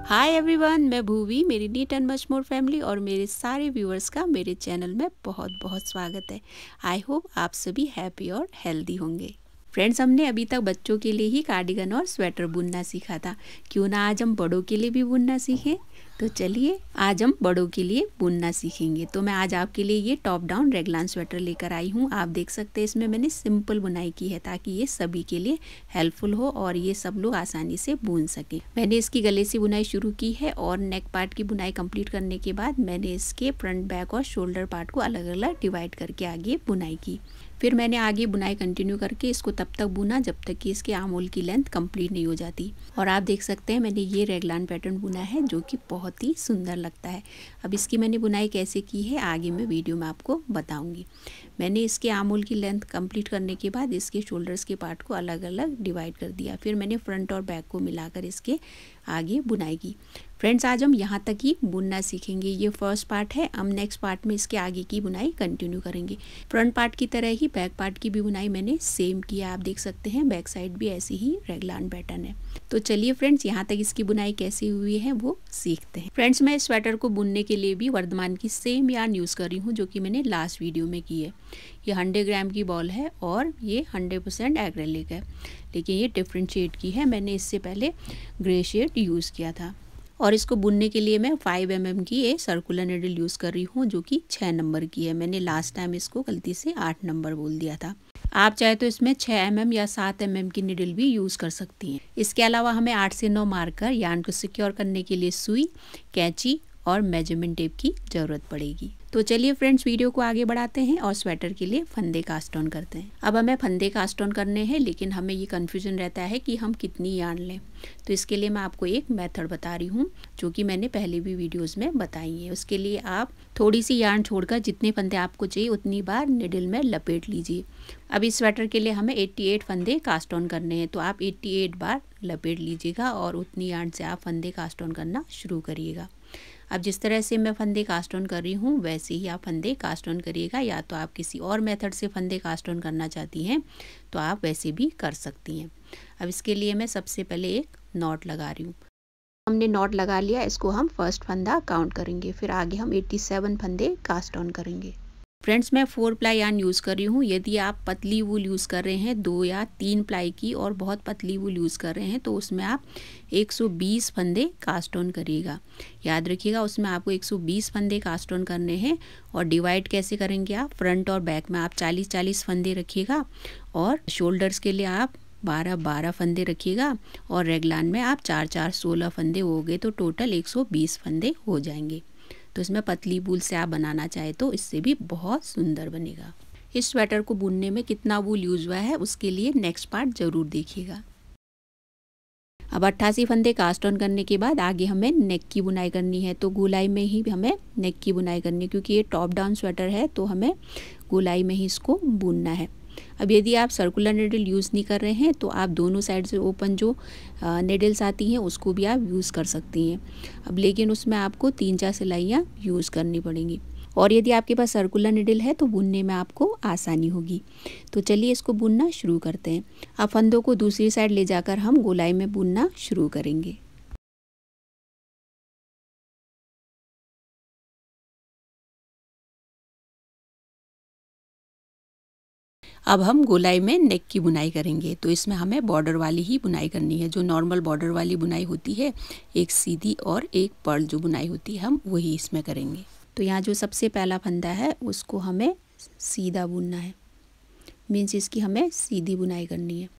Hi everyone, मैं भूवी। मेरी neat and much more family और मेरे सारे व्यूअर्स का मेरे चैनल में बहुत बहुत स्वागत है। आई होप आप सभी हैप्पी और हेल्दी होंगे। फ्रेंड्स, हमने अभी तक बच्चों के लिए ही कार्डिगन और स्वेटर बुनना सीखा था। क्यों ना आज हम बड़ों के लिए भी बुनना सीखें। तो चलिए आज हम बड़ों के लिए बुनना सीखेंगे। तो मैं आज आपके लिए ये टॉप डाउन रेगलान स्वेटर लेकर आई हूँ। आप देख सकते हैं इसमें मैंने सिंपल बुनाई की है ताकि ये सभी के लिए हेल्पफुल हो और ये सब लोग आसानी से बुन सकें। मैंने इसकी गले से बुनाई शुरू की है और नेक पार्ट की बुनाई कंप्लीट करने के बाद मैंने इसके फ्रंट बैक और शोल्डर पार्ट को अलग अलग डिवाइड करके आगे बुनाई की। फिर मैंने आगे बुनाई कंटिन्यू करके इसको तब तक बुना जब तक कि इसके आर्महोल की लेंथ कंप्लीट नहीं हो जाती। और आप देख सकते हैं मैंने ये रेगलान पैटर्न बुना है जो कि बहुत ही सुंदर लगता है। अब इसकी मैंने बुनाई कैसे की है आगे मैं वीडियो में आपको बताऊंगी। मैंने इसके आर्महोल की लेंथ कंप्लीट करने के बाद इसके शोल्डर्स के पार्ट को अलग अलग डिवाइड कर दिया। फिर मैंने फ्रंट और बैक को मिलाकर इसके आगे बुनाई की। फ्रेंड्स, आज हम यहाँ तक ही बुनना सीखेंगे। ये फर्स्ट पार्ट है। हम नेक्स्ट पार्ट में इसके आगे की बुनाई कंटिन्यू करेंगे। फ्रंट पार्ट की तरह ही बैक पार्ट की भी बुनाई मैंने सेम किया। आप देख सकते हैं बैक साइड भी ऐसी ही रेगलान पैटर्न है। तो चलिए फ्रेंड्स, यहाँ तक इसकी बुनाई कैसी हुई है वो सीखते हैं। फ्रेंड्स, मैं स्वेटर को बुनने के लिए भी वर्धमान की सेम यार्न यूज़ कर रही हूँ जो कि मैंने लास्ट वीडियो में की है। ये 100 ग्राम की बॉल है और ये 100% एक्रेलिक है, लेकिन ये डिफरेंट शेड की है। मैंने इससे पहले ग्रे शेड यूज़ किया था। और इसको बुनने के लिए मैं 5 mm की एक सर्कुलर निडल यूज़ कर रही हूँ जो कि 6 नंबर की है। मैंने लास्ट टाइम इसको गलती से 8 नंबर बोल दिया था। आप चाहे तो इसमें 6 mm या 7 mm की निडल भी यूज़ कर सकती हैं। इसके अलावा हमें 8 से 9 मार्कर यार्न को सिक्योर करने के लिए सुई, कैंची और मेजरमेंट टेप की ज़रूरत पड़ेगी। तो चलिए फ्रेंड्स, वीडियो को आगे बढ़ाते हैं और स्वेटर के लिए फंदे कास्ट ऑन करते हैं। अब हमें फंदे कास्ट ऑन करने हैं, लेकिन हमें ये कन्फ्यूजन रहता है कि हम कितनी यार्न लें। तो इसके लिए मैं आपको एक मेथड बता रही हूँ जो कि मैंने पहले भी वीडियोस में बताई है। उसके लिए आप थोड़ी सी यार्न छोड़कर जितने फंदे आपको चाहिए उतनी बार निडल में लपेट लीजिए। अब इस स्वेटर के लिए हमें 88 फंदे कास्ट ऑन करने हैं, तो आप 88 बार लपेट लीजिएगा और उतनी यार्न से आप फंदे कास्ट ऑन करना शुरू करिएगा। अब जिस तरह से मैं फंदे कास्ट ऑन कर रही हूँ वैसे ही आप फंदे कास्ट ऑन करिएगा। या तो आप किसी और मेथड से फंदे कास्ट ऑन करना चाहती हैं तो आप वैसे भी कर सकती हैं। अब इसके लिए मैं सबसे पहले एक नॉट लगा रही हूँ। हमने नॉट लगा लिया, इसको हम फर्स्ट फंदा काउंट करेंगे। फिर आगे हम 87 फंदे कास्ट ऑन करेंगे। फ्रेंड्स, मैं 4 प्लाई यार्न यूज़ कर रही हूँ। यदि आप पतली वूल यूज़ कर रहे हैं 2 या 3 प्लाई की और बहुत पतली वूल यूज़ कर रहे हैं तो उसमें आप 120 फंदे कास्ट ऑन करिएगा। याद रखिएगा उसमें आपको 120 फंदे कास्ट ऑन करने हैं। और डिवाइड कैसे करेंगे आप, फ्रंट और बैक में आप 40-40 फंदे रखिएगा और शोल्डर्स के लिए आप 12-12 फंदे रखिएगा और रेगलान में आप 4-4 16 फंदे हो गए तो टोटल 120 फंदे हो जाएंगे। तो इसमें पतली वूल से आप बनाना चाहे तो इससे भी बहुत सुंदर बनेगा। इस स्वेटर को बुनने में कितना वूल यूज हुआ है उसके लिए नेक्स्ट पार्ट जरूर देखिएगा। अब 88 फंदे कास्ट ऑन करने के बाद आगे हमें नेक की बुनाई करनी है। तो गोलाई में ही हमें नेक की बुनाई करनी है क्योंकि ये टॉप डाउन स्वेटर है तो हमें गोलाई में ही इसको बुनना है। अब यदि आप सर्कुलर निडल यूज़ नहीं कर रहे हैं तो आप दोनों साइड से ओपन जो निडल्स आती हैं उसको भी आप यूज़ कर सकती हैं। अब लेकिन उसमें आपको 3-4 सिलाइयाँ यूज़ करनी पड़ेंगी। और यदि आपके पास सर्कुलर निडल है तो बुनने में आपको आसानी होगी। तो चलिए इसको बुनना शुरू करते हैं। अब फंदों को दूसरी साइड ले जाकर हम गोलाई में बुनना शुरू करेंगे। अब हम गोलाई में नेक की बुनाई करेंगे। तो इसमें हमें बॉर्डर वाली ही बुनाई करनी है। जो नॉर्मल बॉर्डर वाली बुनाई होती है, एक सीधी और एक पर्ल जो बुनाई होती है, हम वही इसमें करेंगे। तो यहाँ जो सबसे पहला फंदा है उसको हमें सीधा बुनना है, मीन्स इसकी हमें सीधी बुनाई करनी है।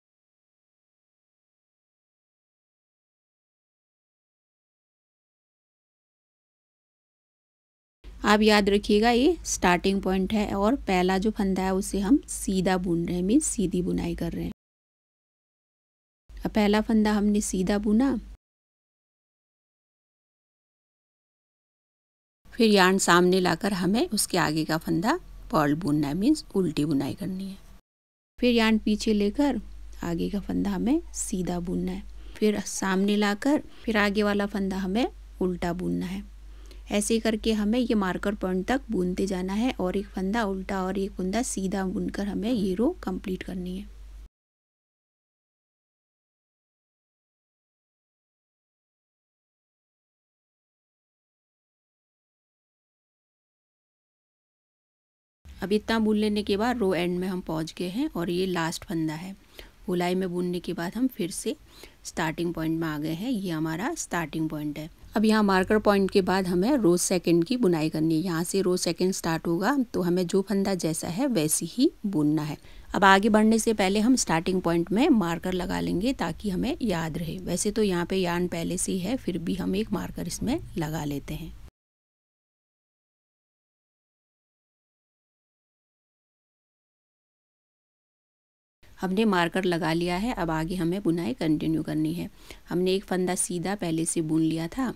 आप याद रखिएगा ये स्टार्टिंग पॉइंट है और पहला जो फंदा है उसे हम सीधा बुन रहे हैं, मीन्स सीधी बुनाई कर रहे हैं। अब पहला फंदा हमने सीधा बुना, फिर यार्न सामने लाकर हमें उसके आगे का फंदा पर्ल बुनना है, मीन्स उल्टी बुनाई करनी है। फिर यार्न पीछे लेकर आगे का फंदा हमें सीधा बुनना है, फिर सामने लाकर फिर आगे वाला फंदा हमें उल्टा बुनना है। ऐसे करके हमें ये मार्कर पॉइंट तक बुनते जाना है और एक फंदा उल्टा और एक फंदा सीधा बुनकर हमें ये रो कंप्लीट करनी है। अब इतना बुन लेने के बाद रो एंड में हम पहुंच गए हैं और ये लास्ट फंदा है। गोलाई में बुनने के बाद हम फिर से स्टार्टिंग पॉइंट में आ गए हैं। ये हमारा स्टार्टिंग पॉइंट है। अब यहाँ मार्कर पॉइंट के बाद हमें रो सेकंड की बुनाई करनी है। यहाँ से रो सेकंड स्टार्ट होगा तो हमें जो फंदा जैसा है वैसे ही बुनना है। अब आगे बढ़ने से पहले हम स्टार्टिंग पॉइंट में मार्कर लगा लेंगे ताकि हमें याद रहे। वैसे तो यहाँ पे यार्न पहले से ही है, फिर भी हम एक मार्कर इसमें लगा लेते हैं। हमने मार्कर लगा लिया है। अब आगे हमें बुनाई कंटिन्यू करनी है। हमने एक फंदा सीधा पहले से बुन लिया था।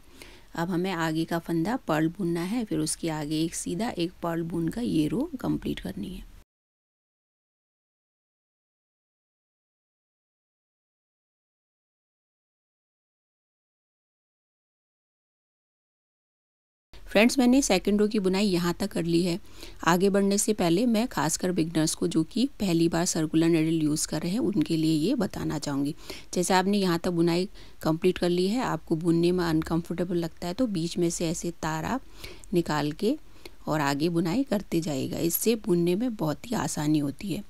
अब हमें आगे का फंदा पर्ल बुनना है, फिर उसके आगे एक सीधा एक पर्ल बुन का ये रो कंप्लीट करनी है। फ्रेंड्स, मैंने सेकंड रो की बुनाई यहाँ तक कर ली है। आगे बढ़ने से पहले मैं खासकर बिगनर्स को जो कि पहली बार सर्कुलर नीडल यूज़ कर रहे हैं उनके लिए ये बताना चाहूँगी। जैसे आपने यहाँ तक बुनाई कंप्लीट कर ली है, आपको बुनने में अनकंफर्टेबल लगता है तो बीच में से ऐसे तार आप निकाल के और आगे बुनाई करते जाइएगा। इससे बुनने में बहुत ही आसानी होती है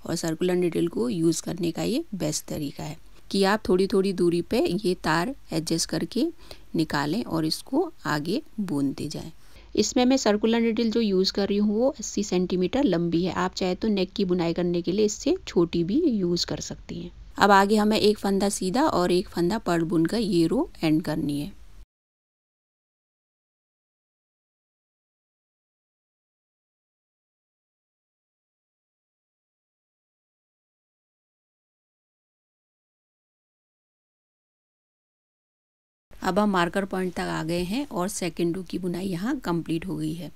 और सर्कुलर नीडल को यूज़ करने का ये बेस्ट तरीका है कि आप थोड़ी थोड़ी दूरी पे ये तार एडजस्ट करके निकालें और इसको आगे बुनते जाएं। इसमें मैं सर्कुलर नीडल जो यूज़ कर रही हूँ वो 80 सेंटीमीटर लंबी है। आप चाहे तो नेक की बुनाई करने के लिए इससे छोटी भी यूज़ कर सकती हैं। अब आगे हमें एक फंदा सीधा और एक फंदा पर्ल बुनकर ये रो एंड करनी है। अब हम मार्कर पॉइंट तक आ गए हैं और सेकेंड रो की बुनाई यहाँ कंप्लीट हो गई है।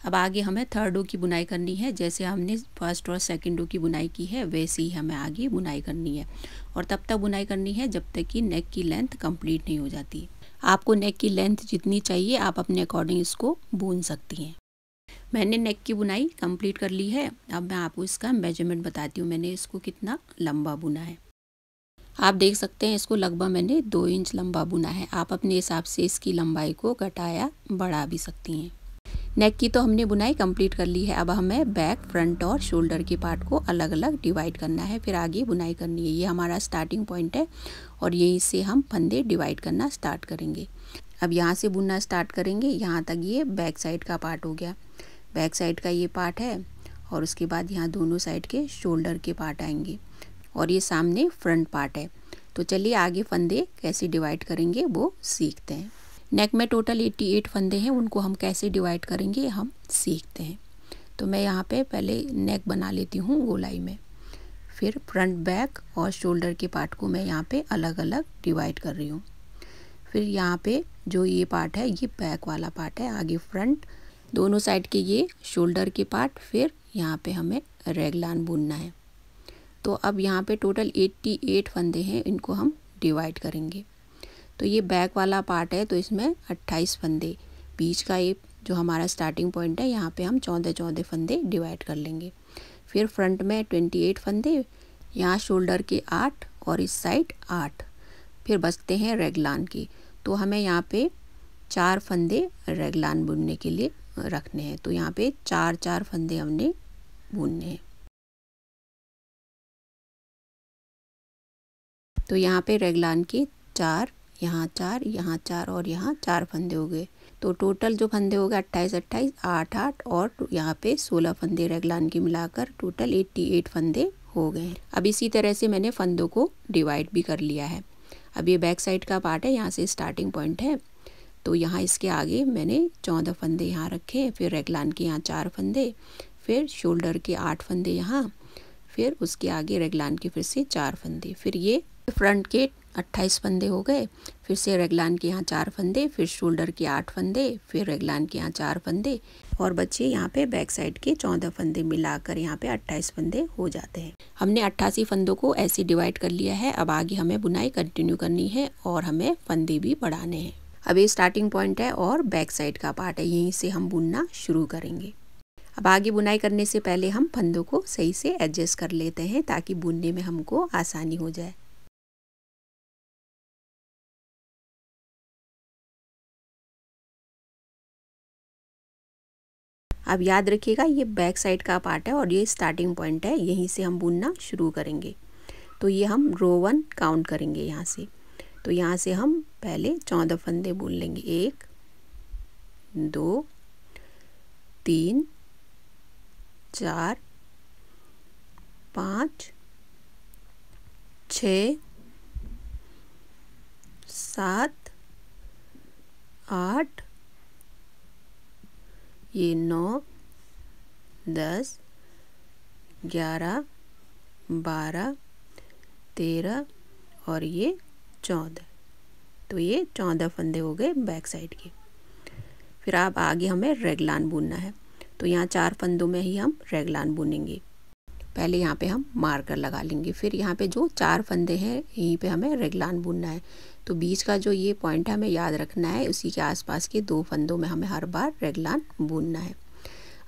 अब आगे हमें थर्ड रो की बुनाई करनी है। जैसे हमने फर्स्ट और सेकंड रो की बुनाई की है वैसे ही हमें आगे बुनाई करनी है और तब तक बुनाई करनी है जब तक कि नेक की लेंथ कंप्लीट नहीं हो जाती। आपको नेक की लेंथ जितनी चाहिए आप अपने अकॉर्डिंग इसको बुन सकती हैं। मैंने नेक की बुनाई कंप्लीट कर ली है। अब मैं आपको इसका मेजरमेंट बताती हूँ, मैंने इसको कितना लंबा बुना है। आप देख सकते हैं इसको लगभग मैंने 2 इंच लंबा बुना है। आप अपने हिसाब से इसकी लंबाई को घटाया बढ़ा भी सकती हैं। नेक की तो हमने बुनाई कंप्लीट कर ली है। अब हमें बैक, फ्रंट और शोल्डर के पार्ट को अलग अलग डिवाइड करना है, फिर आगे बुनाई करनी है। ये हमारा स्टार्टिंग पॉइंट है और यहीं से हम फंदे डिवाइड करना स्टार्ट करेंगे। अब यहाँ से बुनना स्टार्ट करेंगे। यहाँ तक ये बैक साइड का पार्ट हो गया। बैक साइड का ये पार्ट है और उसके बाद यहाँ दोनों साइड के शोल्डर के पार्ट आएंगे और ये सामने फ्रंट पार्ट है। तो चलिए आगे फंदे कैसे डिवाइड करेंगे वो सीखते हैं। नेक में टोटल 88 फंदे हैं, उनको हम कैसे डिवाइड करेंगे हम सीखते हैं। तो मैं यहाँ पे पहले नेक बना लेती हूँ गोलाई में, फिर फ्रंट, बैक और शोल्डर के पार्ट को मैं यहाँ पे अलग अलग डिवाइड कर रही हूँ। फिर यहाँ पे जो ये पार्ट है ये बैक वाला पार्ट है, आगे फ्रंट, दोनों साइड के ये शोल्डर के पार्ट, फिर यहाँ पे हमें रेगलान बुनना है। तो अब यहाँ पे टोटल 88 फंदे हैं, इनको हम डिवाइड करेंगे। तो ये बैक वाला पार्ट है तो इसमें 28 फंदे, बीच का ये जो हमारा स्टार्टिंग पॉइंट है यहाँ पे हम 14 फंदे डिवाइड कर लेंगे। फिर फ्रंट में 28 फंदे, यहाँ शोल्डर के 8 और इस साइड 8, फिर बचते हैं रेगलान के। तो हमें यहाँ पे 4 फंदे रेगलान बुनने के लिए रखने हैं। तो यहाँ पे 4 फंदे हमने बुनने हैं। तो यहाँ पे रेगलान के 4, यहाँ 4, यहाँ 4 और यहाँ 4 फंदे हो गए। तो टोटल जो फंदे हो गए 28, 28, 8, 8 और यहाँ पे 16 फंदे रेगलान के मिलाकर टोटल 88 फंदे हो गए हैं। अब इसी तरह से मैंने फंदों को डिवाइड भी कर लिया है। अब ये बैक साइड का पार्ट है, यहाँ से स्टार्टिंग पॉइंट है। तो यहाँ इसके आगे मैंने 14 फंदे यहाँ रखे, फिर रेगलान के यहाँ 4 फंदे, फिर शोल्डर के 8 फंदे यहाँ, फिर उसके आगे रेगलान के फिर से 4 फंदे, फिर ये फ्रंट के 28 फंदे हो गए, फिर से रेगलान के यहाँ 4 फंदे, फिर शोल्डर के 8 फंदे, फिर रेगलान के यहाँ 4 फंदे और बच्चे यहाँ पे बैक साइड के 14 फंदे मिलाकर यहाँ पे 28 फंदे हो जाते हैं। हमने 88 फंदों को ऐसे डिवाइड कर लिया है। अब आगे हमें बुनाई कंटिन्यू करनी है और हमें फंदे भी बढ़ाने हैं। अब ये स्टार्टिंग पॉइंट है और बैक साइड का पार्ट है, यहीं से हम बुनना शुरू करेंगे। अब आगे बुनाई करने से पहले हम फंदों को सही से एडजस्ट कर लेते हैं ताकि बुनने में हमको आसानी हो जाए। अब याद रखिएगा ये बैक साइड का पार्ट है और ये स्टार्टिंग पॉइंट है, यहीं से हम बुनना शुरू करेंगे। तो ये हम रो 1 काउंट करेंगे यहाँ से। तो यहाँ से हम पहले 14 फंदे बुन लेंगे। 1 2 3 4 5 6 7 8 ये 9 10 11 12 13 और ये 14। तो ये 14 फंदे हो गए बैक साइड के। फिर आप आगे हमें रेगलान बुनना है। तो यहाँ 4 फंदों में ही हम रेगलान बुनेंगे। पहले यहाँ पे हम मार्कर लगा लेंगे, फिर यहाँ पे जो 4 फंदे हैं यहीं पे हमें रेगलान बुनना है। तो बीच का जो ये पॉइंट है हमें याद रखना है, उसी के आसपास के 2 फंदों में हमें हर बार रेगलान बुनना है।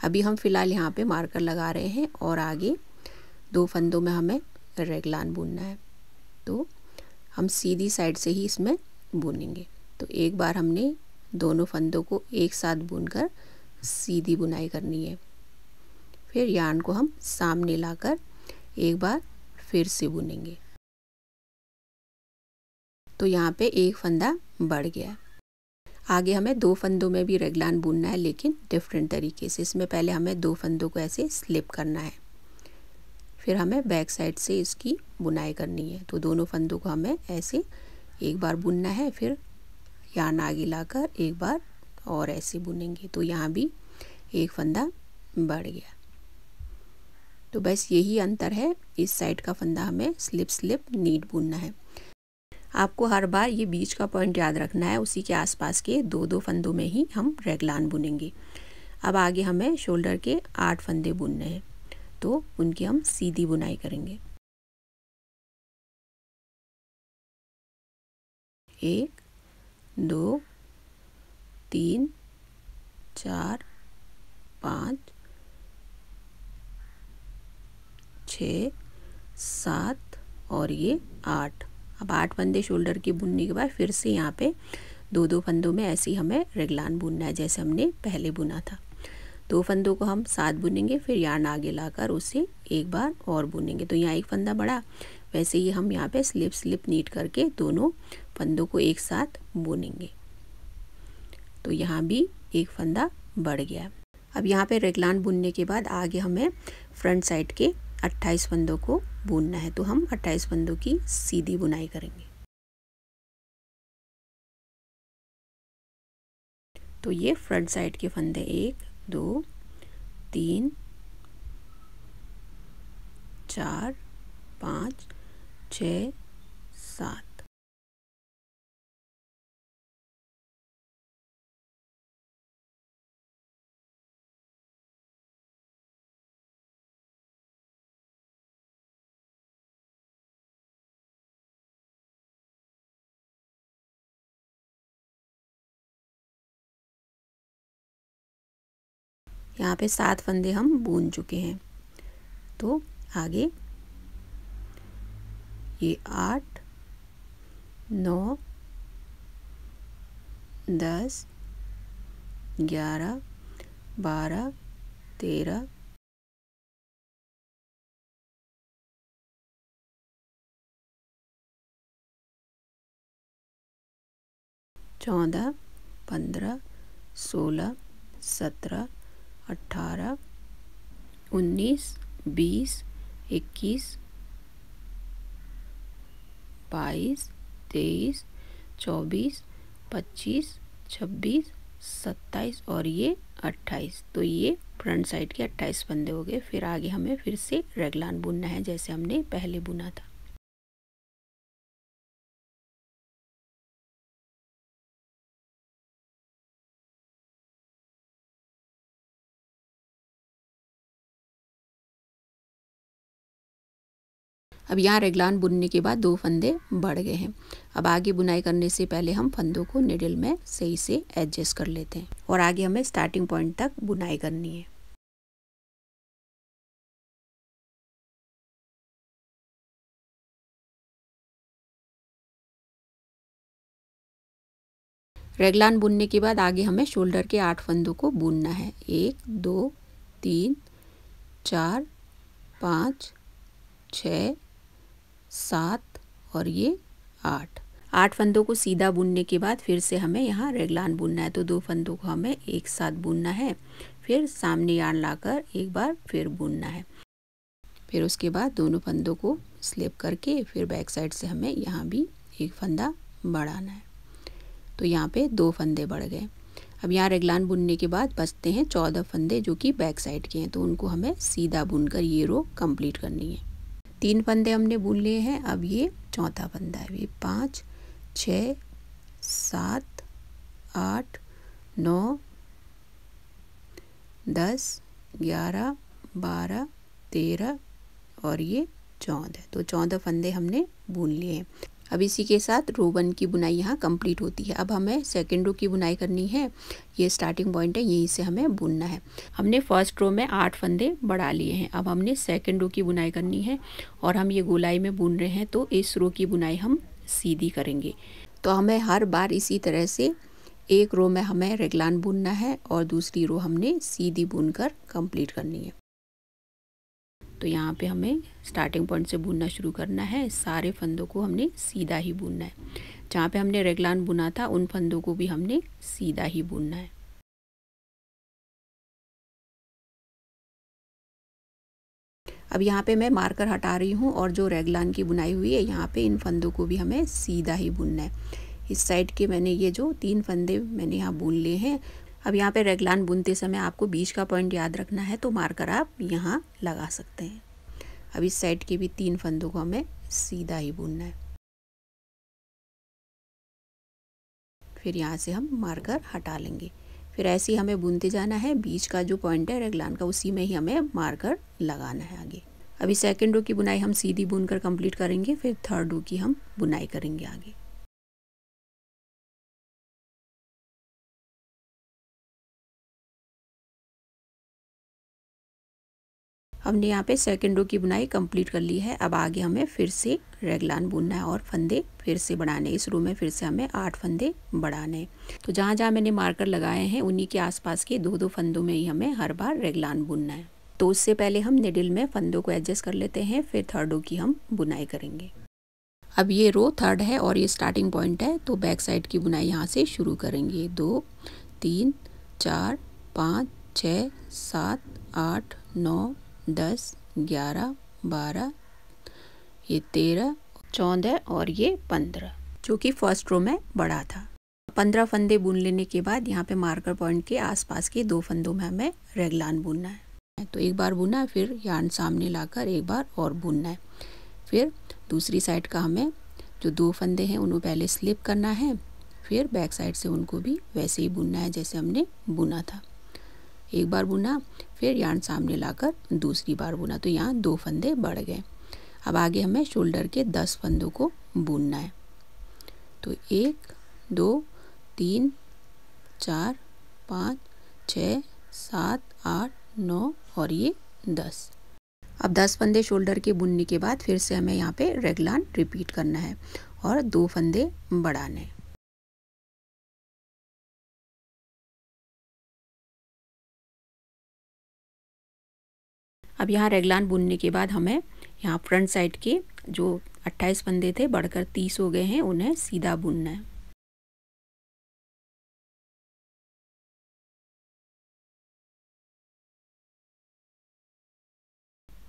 अभी हम फिलहाल यहाँ पे मार्कर लगा रहे हैं और आगे 2 फंदों में हमें रेगलान बुनना है। तो हम सीधी साइड से ही इसमें बुनेंगे। तो एक बार हमने दोनों फंदों को एक साथ बुनकर सीधी बुनाई करनी है। फिर यार्न को हम सामने लाकर एक बार फिर से बुनेंगे। तो यहाँ पे एक फंदा बढ़ गया। आगे हमें 2 फंदों में भी रेगलान बुनना है, लेकिन डिफरेंट तरीके से। इसमें पहले हमें 2 फंदों को ऐसे स्लिप करना है, फिर हमें बैक साइड से इसकी बुनाई करनी है। तो दोनों फंदों को हमें ऐसे एक बार बुनना है, फिर यार्न आगे लाकर एक बार और ऐसे बुनेंगे। तो यहाँ भी एक फंदा बढ़ गया। तो बस यही अंतर है, इस साइड का फंदा हमें स्लिप स्लिप नीट बुनना है। आपको हर बार ये बीच का पॉइंट याद रखना है, उसी के आसपास के 2-2 फंदों में ही हम रेगलान बुनेंगे। अब आगे हमें शोल्डर के 8 फंदे बुनने हैं, तो उनकी हम सीधी बुनाई करेंगे। 1 2 3 4 5 6 7 और ये 8। अब 8 फंदे शोल्डर के बुनने के बाद फिर से यहाँ पे 2-2 फंदों में ऐसे ही हमें रेगलान बुनना है, जैसे हमने पहले बुना था। 2 फंदों को हम साथ बुनेंगे, फिर यार्न आगे लाकर उसे एक बार और बुनेंगे। तो यहाँ एक फंदा बढ़ा, वैसे ही हम यहाँ पे स्लिप स्लिप नीट करके दोनों फंदों को एक साथ बुनेंगे। तो यहाँ भी एक फंदा बढ़ गया। अब यहाँ पे रेगलान बुनने के बाद आगे हमें फ्रंट साइड के 28 फंदों को बुनना है। तो हम 28 फंदों की सीधी बुनाई करेंगे। तो ये फ्रंट साइड के फंदे 1 2 3 4 5 6 7। यहाँ पे 7 फंदे हम बुन चुके हैं। तो आगे ये 8 9 10 11 12 13 14 15 16 17 18 19 20 21 22 23 24 25 26 27 और ये 28। तो ये फ्रंट साइड के 28 फंदे हो गए। फिर आगे हमें फिर से रेगलान बुनना है, जैसे हमने पहले बुना था। अब यहाँ रेगलान बुनने के बाद 2 फंदे बढ़ गए हैं। अब आगे बुनाई करने से पहले हम फंदों को निडल में सही से एडजस्ट कर लेते हैं और आगे हमें स्टार्टिंग पॉइंट तक बुनाई करनी है। रेगलान बुनने के बाद आगे हमें शोल्डर के 8 फंदों को बुनना है। 1 2 3 4 5 6 7 और ये 8 फंदों को सीधा बुनने के बाद फिर से हमें यहाँ रेगलान बुनना है। तो 2 फंदों को हमें एक साथ बुनना है, फिर सामने यार्न लाकर एक बार फिर बुनना है। फिर उसके बाद दोनों फंदों को स्लिप करके फिर बैक साइड से हमें यहाँ भी एक फंदा बढ़ाना है। तो यहाँ पे 2 फंदे बढ़ गए। अब यहाँ रेगलान बुनने के बाद बचते हैं 14 फंदे जो कि बैक साइड के हैं, तो उनको हमें सीधा बुनकर ये रो कंप्लीट करनी है। 3 फंदे हमने बुन लिए हैं। अब ये चौथा फंदा है। ये 5 6 7 8 9 10 11 12 13 और ये 14। तो 14 फंदे हमने बुन लिए हैं। अब इसी के साथ रो 1 की बुनाई यहाँ कंप्लीट होती है। अब हमें सेकेंड रो की बुनाई करनी है। ये स्टार्टिंग पॉइंट है, यहीं से हमें बुनना है। हमने फर्स्ट रो में 8 फंदे बढ़ा लिए हैं। अब हमने सेकेंड रो की बुनाई करनी है और हम ये गोलाई में बुन रहे हैं, तो इस रो की बुनाई हम सीधी करेंगे। तो हमें हर बार इसी तरह से एक रो में हमें रेगलान बुनना है और दूसरी रो हमने सीधी बुनकर कंप्लीट करनी है। तो यहाँ पे हमें स्टार्टिंग पॉइंट से बुनना शुरू करना है। सारे फंदों को हमने सीधा ही बुनना है। जहाँ पे हमने रेगलान बुना था उन फंदों को भी हमने सीधा ही बुनना है। अब यहाँ पे मैं मार्कर हटा रही हूँ और जो रेगलान की बुनाई हुई है यहाँ पे इन फंदों को भी हमें सीधा ही बुनना है। इस साइड के मैंने ये जो 3 फंदे मैंने यहाँ बुन लिए हैं। अब यहाँ पे रेगलान बुनते समय आपको बीच का पॉइंट याद रखना है, तो मार्कर आप यहाँ लगा सकते हैं। अब इस साइड के भी 3 फंदों को हमें सीधा ही बुनना है। फिर यहाँ से हम मार्कर हटा लेंगे। फिर ऐसे ही हमें बुनते जाना है। बीच का जो पॉइंट है रेगलान का उसी में ही हमें मार्कर लगाना है आगे। अभी सेकेंड रो की बुनाई हम सीधी बुनकर कंप्लीट करेंगे, फिर थर्ड रो की हम बुनाई करेंगे आगे। हमने यहाँ पे सेकेंड रो की बुनाई कंप्लीट कर ली है। अब आगे हमें फिर से रेगलान बुनना है और फंदे फिर से बढ़ाने। इस रो में फिर से हमें 8 फंदे बढ़ाने। तो जहाँ जहाँ मैंने मार्कर लगाए हैं उन्हीं के आसपास के 2-2 फंदों में ही हमें हर बार रेगलान बुनना है। तो उससे पहले हम निडल में फंदों को एडजस्ट कर लेते हैं, फिर थर्ड रो की हम बुनाई करेंगे। अब ये रो थर्ड है और ये स्टार्टिंग पॉइंट है, तो बैक साइड की बुनाई यहाँ से शुरू करेंगे। 2 3 4 5 6 7 8 9 10 11 12 ये 13 14 और ये 15, जो कि फर्स्ट रो में बढ़ा था। 15 फंदे बुन लेने के बाद यहाँ पे मार्कर पॉइंट के आसपास के 2 फंदों में हमें रेगलान बुनना है। तो एक बार बुना, फिर यार्न सामने लाकर एक बार और बुनना है। फिर दूसरी साइड का हमें जो 2 फंदे हैं उनको पहले स्लिप करना है, फिर बैक साइड से उनको भी वैसे ही बुनना है जैसे हमने बुना था। एक बार बुना, फिर यार्न सामने लाकर दूसरी बार बुना, तो यहाँ 2 फंदे बढ़ गए। अब आगे हमें शोल्डर के 10 फंदों को बुनना है। तो 1 2 3 4 5 6 7 8 9 और ये 10। अब 10 फंदे शोल्डर के बुनने के बाद फिर से हमें यहाँ पे रेगलान रिपीट करना है और 2 फंदे बढ़ाने। अब यहाँ रेगलान बुनने के बाद हमें यहाँ फ्रंट साइड के जो 28 फंदे थे बढ़कर 30 हो गए हैं, उन्हें सीधा बुनना है।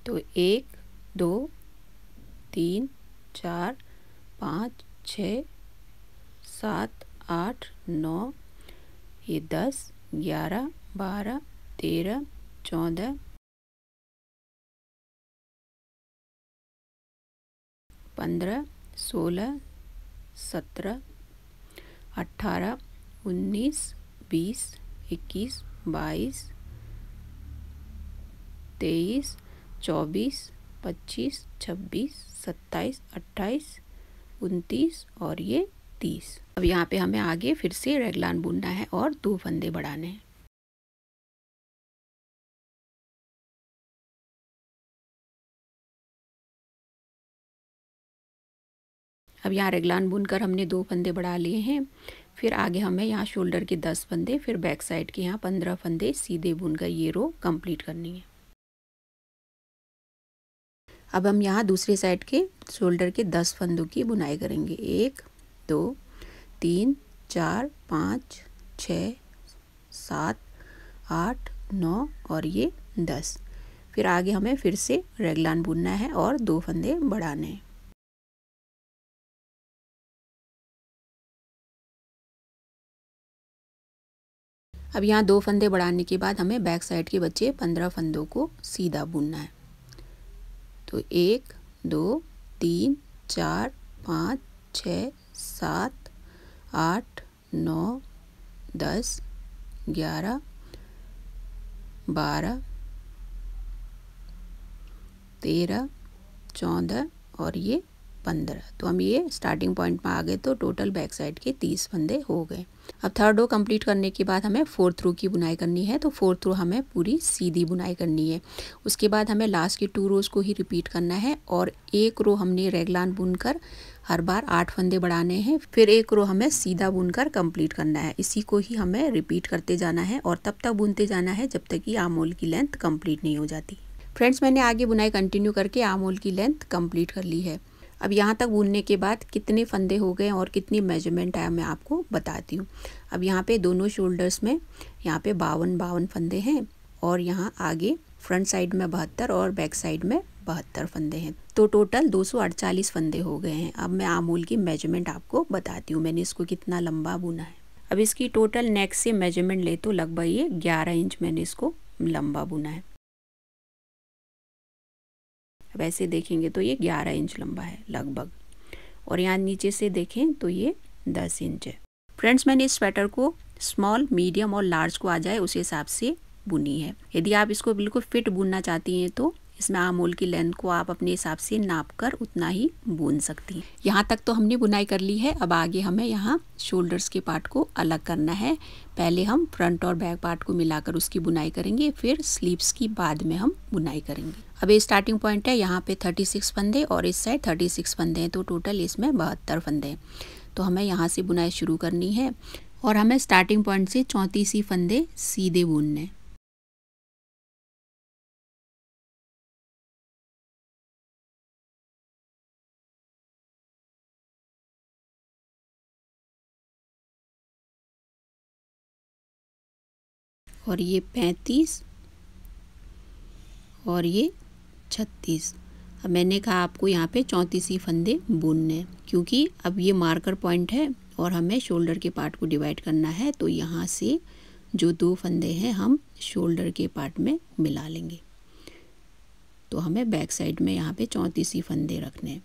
तो 1 2 3 4 5 6 7 8 9 ये 10 11 12 13 14 15 16 17 18 19 20 21 22 23 24 25 26 27 28 29 और ये 30। अब यहाँ पे हमें आगे फिर से रेगलान बुनना है और 2 फंदे बढ़ाने हैं। अब यहाँ रेगलान बुनकर हमने 2 फंदे बढ़ा लिए हैं। फिर आगे हमें यहाँ शोल्डर के 10 फंदे, फिर बैक साइड के यहाँ 15 फंदे सीधे बुनकर ये रो कंप्लीट करनी है। अब हम यहाँ दूसरे साइड के शोल्डर के 10 फंदों की बुनाई करेंगे। 1 2 3 4 5 6 7 8 9 और ये 10। फिर आगे हमें फिर से रेगलान बुनना है और 2 फंदे बढ़ाने हैं। अब यहाँ 2 फंदे बढ़ाने के बाद हमें बैक साइड के बचे 15 फंदों को सीधा बुनना है। तो 1 2 3 4 5 6 7 8 9 10 11 12 13 14 और ये 15। तो हम ये स्टार्टिंग पॉइंट में आ गए। तो टोटल बैक साइड के 30 फंदे हो गए। अब थर्ड रो कंप्लीट करने के बाद हमें फोर्थ रो की बुनाई करनी है। तो फोर्थ रो हमें पूरी सीधी बुनाई करनी है। उसके बाद हमें लास्ट के 2 रोज़ को ही रिपीट करना है और एक रो हमने रेगलान बुनकर हर बार 8 फंदे बढ़ाने हैं। फिर एक रो हमें सीधा बुनकर कंप्लीट करना है। इसी को ही हमें रिपीट करते जाना है और तब तक बुनते जाना है जब तक कि आर्म होल की लेंथ कंप्लीट नहीं हो जाती। फ्रेंड्स, मैंने आगे बुनाई कंटिन्यू करके आर्म होल की लेंथ कंप्लीट कर ली है। अब यहाँ तक बुनने के बाद कितने फंदे हो गए और कितनी मेजरमेंट आया मैं आपको बताती हूँ। अब यहाँ पे दोनों शोल्डर्स में यहाँ पे 52 फंदे हैं और यहाँ आगे फ्रंट साइड में 72 और बैक साइड में 72 फंदे हैं। तो टोटल 248 फंदे हो गए हैं। अब मैं आर्म होल की मेजरमेंट आपको बताती हूँ मैंने इसको कितना लंबा बुना है। अब इसकी टोटल नेक से मेजरमेंट ले तो लगभग ये 11 इंच मैंने इसको लंबा बुना है। अब ऐसे देखेंगे तो ये 11 इंच लंबा है लगभग, और यहाँ नीचे से देखें तो ये 10 इंच है। फ्रेंड्स, मैंने इस स्वेटर को स्मॉल, मीडियम और लार्ज को आ जाए उस हिसाब से बुनी है। यदि आप इसको बिल्कुल फिट बुनना चाहती हैं तो इसमें आर्म होल की लेंथ को आप अपने हिसाब से नाप कर उतना ही बुन सकती हैं। यहाँ तक तो हमने बुनाई कर ली है। अब आगे हमें यहाँ शोल्डर्स के पार्ट को अलग करना है। पहले हम फ्रंट और बैक पार्ट को मिलाकर उसकी बुनाई करेंगे, फिर स्लीव्स की बाद में हम बुनाई करेंगे। अब ये स्टार्टिंग पॉइंट है, यहाँ पे 36 फंदे और इस साइड 36 फंदे हैं। तो टोटल इसमें 72 फंदे हैं। तो हमें यहाँ से बुनाई शुरू करनी है और हमें स्टार्टिंग पॉइंट से 34 ही फंदे सीधे बुनने। और ये 35 और ये 36। अब मैंने कहा आपको यहाँ पे 34 ही फंदे बुनने, क्योंकि अब ये मार्कर पॉइंट है और हमें शोल्डर के पार्ट को डिवाइड करना है। तो यहाँ से जो 2 फंदे हैं हम शोल्डर के पार्ट में मिला लेंगे। तो हमें बैक साइड में यहाँ पे 34 ही फंदे रखने हैं।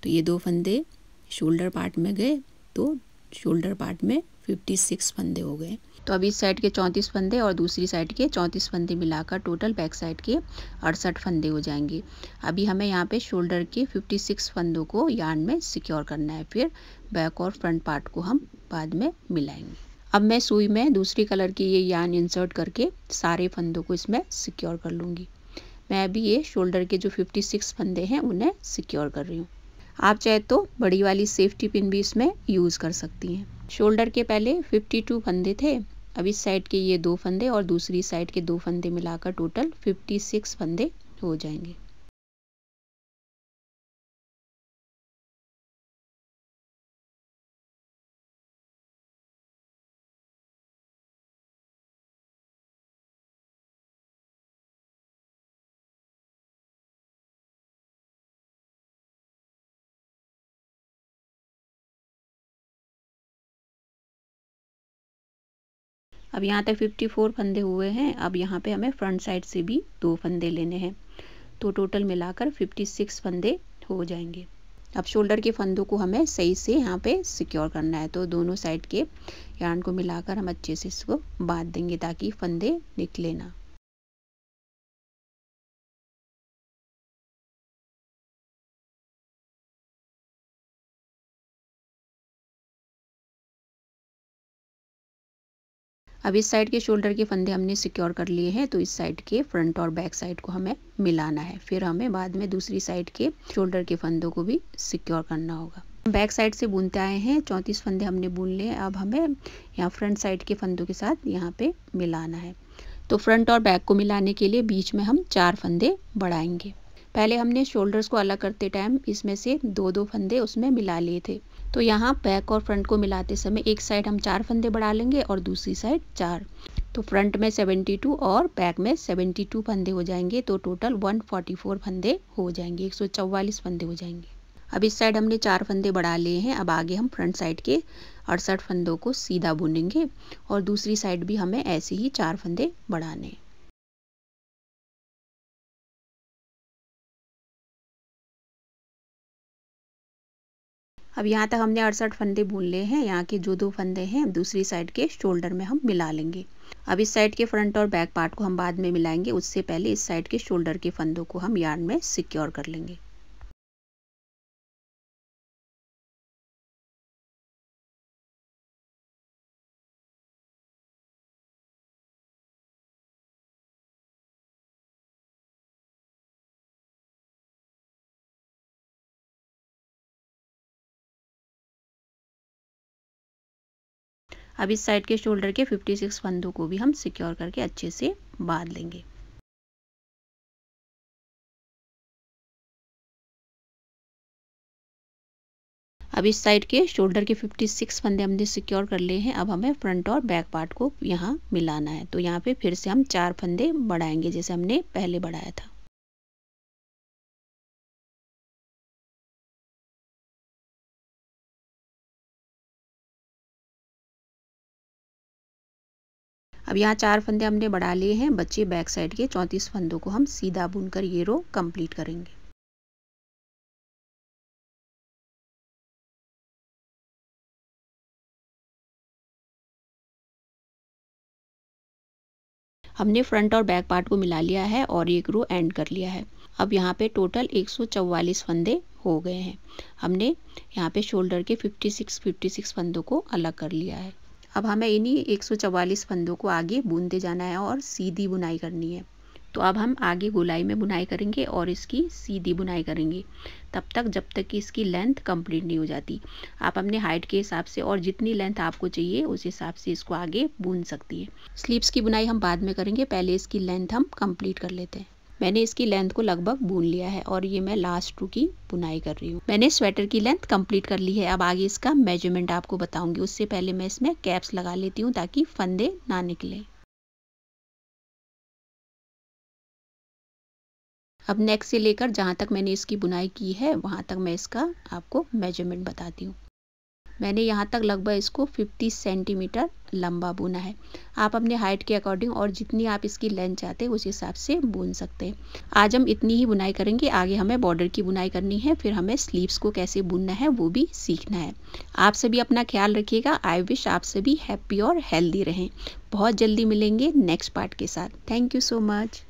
तो ये 2 फंदे शोल्डर पार्ट में गए तो शोल्डर पार्ट में 56 फंदे हो गए। तो अभी इस साइड के 34 फंदे और दूसरी साइड के 34 फंदे मिलाकर टोटल बैक साइड के 68 फंदे हो जाएंगे। अभी हमें यहाँ पे शोल्डर के 56 फंदों को यार्न में सिक्योर करना है। फिर बैक और फ्रंट पार्ट को हम बाद में मिलाएंगे। अब मैं सुई में दूसरी कलर की ये यार्न इंसर्ट करके सारे फंदों को इसमें सिक्योर कर लूँगी। मैं अभी ये शोल्डर के जो 56 फंदे हैं उन्हें सिक्योर कर रही हूँ। आप चाहे तो बड़ी वाली सेफ्टी पिन भी इसमें यूज़ कर सकती हैं। शोल्डर के पहले 52 फंदे थे। अब इस साइड के ये 2 फंदे और दूसरी साइड के 2 फंदे मिलाकर टोटल 56 फंदे हो जाएंगे। अब यहाँ तक 54 फंदे हुए हैं। अब यहाँ पे हमें फ्रंट साइड से भी 2 फंदे लेने हैं। तो टोटल मिलाकर 56 फंदे हो जाएंगे। अब शोल्डर के फंदों को हमें सही से यहाँ पे सिक्योर करना है। तो दोनों साइड के यार्न को मिलाकर हम अच्छे से इसको बांध देंगे ताकि फंदे निकले ना। अब इस साइड के शोल्डर के फंदे हमने सिक्योर कर लिए हैं। तो इस साइड के फ्रंट और बैक साइड को हमें मिलाना है। फिर हमें बाद में दूसरी साइड के शोल्डर के फंदों को भी सिक्योर करना होगा। बैक साइड से बुनते आए हैं, 34 फंदे हमने बुन लिए। अब हमें यहाँ फ्रंट साइड के फंदों के साथ यहाँ पे मिलाना है। तो फ्रंट और बैक को मिलाने के लिए बीच में हम 4 फंदे बढ़ाएंगे। पहले हमने शोल्डर्स को अलग करते टाइम इसमें से 2-2 फंदे उसमें मिला लिए थे। तो यहाँ बैक और फ्रंट को मिलाते समय एक साइड हम 4 फंदे बढ़ा लेंगे और दूसरी साइड 4। तो फ्रंट में 72 और बैक में 72 फंदे हो जाएंगे। तो टोटल 144 फंदे हो जाएंगे, 144 फंदे हो जाएंगे। अब इस साइड हमने 4 फंदे बढ़ा लिए हैं। अब आगे हम फ्रंट साइड के 68 फंदों को सीधा बुनेंगे और दूसरी साइड भी हमें ऐसे ही 4 फंदे बढ़ाने हैं। अब यहाँ तक हमने 68 फंदे बुन लिए हैं। यहाँ के जो 2 फंदे हैं दूसरी साइड के शोल्डर में हम मिला लेंगे। अब इस साइड के फ्रंट और बैक पार्ट को हम बाद में मिलाएंगे, उससे पहले इस साइड के शोल्डर के फंदों को हम यार्न में सिक्योर कर लेंगे। अब इस साइड के शोल्डर के 56 फंदों को भी हम सिक्योर करके अच्छे से बांध लेंगे। अब इस साइड के शोल्डर के 56 फंदे हमने सिक्योर कर लिए हैं। अब हमें फ्रंट और बैक पार्ट को यहाँ मिलाना है। तो यहाँ पे फिर से हम 4 फंदे बढ़ाएंगे जैसे हमने पहले बढ़ाया था। अब यहाँ 4 फंदे हमने बढ़ा लिए हैं। बच्चे बैक साइड के 34 फंदों को हम सीधा बुनकर ये रो कंप्लीट करेंगे। हमने फ्रंट और बैक पार्ट को मिला लिया है और एक रो एंड कर लिया है। अब यहाँ पे टोटल 144 फंदे हो गए हैं। हमने यहाँ पे शोल्डर के 56 फंदों को अलग कर लिया है। अब हमें इन्हीं 144 फंदों को आगे बुनते जाना है और सीधी बुनाई करनी है। तो अब हम आगे गोलाई में बुनाई करेंगे और इसकी सीधी बुनाई करेंगे तब तक जब तक कि इसकी लेंथ कंप्लीट नहीं हो जाती। आप अपने हाइट के हिसाब से और जितनी लेंथ आपको चाहिए उस हिसाब से इसको आगे बुन सकती है। स्लीव्स की बुनाई हम बाद में करेंगे, पहले इसकी लेंथ हम कंप्लीट कर लेते हैं। मैंने इसकी लेंथ को लगभग बुन लिया है और ये मैं लास्ट रो की बुनाई कर रही हूँ। मैंने स्वेटर की लेंथ कंप्लीट कर ली है। अब आगे इसका मेजरमेंट आपको बताऊंगी, उससे पहले मैं इसमें कैप्स लगा लेती हूँ ताकि फंदे ना निकले। अब नेक से लेकर जहाँ तक मैंने इसकी बुनाई की है वहाँ तक मैं इसका आपको मेजरमेंट बताती हूँ। मैंने यहाँ तक लगभग इसको 50 सेंटीमीटर लंबा बुना है। आप अपने हाइट के अकॉर्डिंग और जितनी आप इसकी लेंथ चाहते हैं उस हिसाब से बुन सकते हैं। आज हम इतनी ही बुनाई करेंगे, आगे हमें बॉर्डर की बुनाई करनी है, फिर हमें स्लीव्स को कैसे बुनना है वो भी सीखना है। आप सभी अपना ख्याल रखिएगा। आई विश आप सभी हैप्पी और हेल्दी रहें। बहुत जल्दी मिलेंगे नेक्स्ट पार्ट के साथ। Thank you so much.